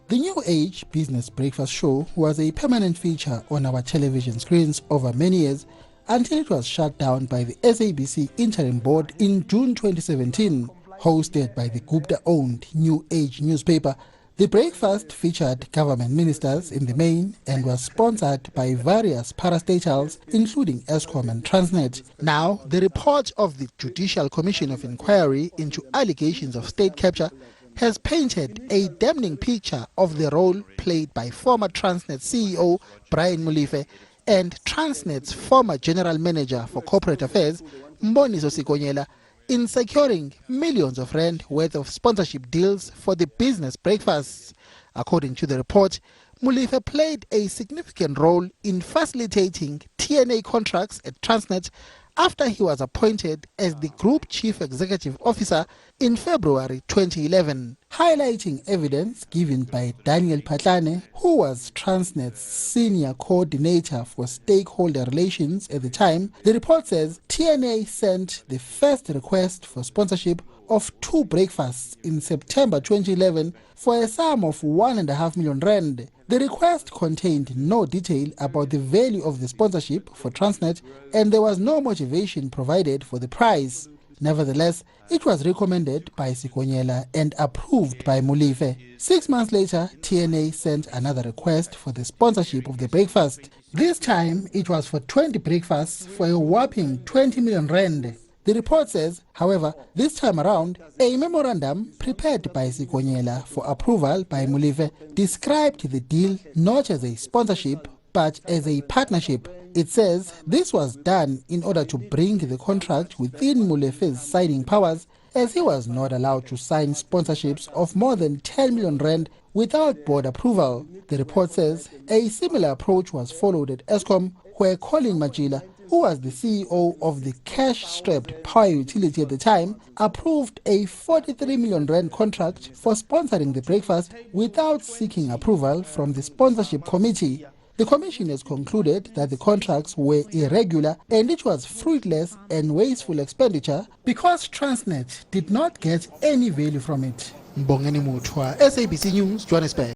The New Age Business Breakfast Show was a permanent feature on our television screens over many years until it was shut down by the SABC interim board in June 2017. Hosted by the Gupta-owned New Age newspaper, the breakfast featured government ministers in the main and was sponsored by various parastatals including Eskom and Transnet. Now, the report of the Judicial Commission of Inquiry into allegations of state capture has painted a damning picture of the role played by former Transnet CEO Brian Molefe and Transnet's former General Manager for Corporate Affairs, Mboniso Sikonyela, in securing millions of rand worth of sponsorship deals for the business breakfasts. According to the report, Molefe played a significant role in facilitating TNA contracts at Transnet after he was appointed as the Group Chief Executive Officer in February 2011. Highlighting evidence given by Daniel Patlane, who was Transnet's Senior Coordinator for Stakeholder Relations at the time, the report says TNA sent the first request for sponsorship of 2 breakfasts in September 2011 for a sum of 1.5 million rand. The request contained no detail about the value of the sponsorship for Transnet, and there was no motivation provided for the price. Nevertheless, it was recommended by Sikonyela and approved by Molefe. 6 months later, TNA sent another request for the sponsorship of the breakfast. This time, it was for 20 breakfasts for a whopping 20 million rand. The report says, however, this time around, a memorandum prepared by Sikonyela for approval by Molefe described the deal not as a sponsorship but as a partnership. It says this was done in order to bring the contract within Molefe's signing powers, as he was not allowed to sign sponsorships of more than 10 million rand without board approval. The report says a similar approach was followed at Eskom, where Colin Majila, who was the CEO of the cash-strapped power utility at the time, approved a 43 million rand contract for sponsoring the breakfast without seeking approval from the sponsorship committee. The commission has concluded that the contracts were irregular and it was fruitless and wasteful expenditure because Transnet did not get any value from it. Mbongeni Muthwa, SABC News, Johannesburg.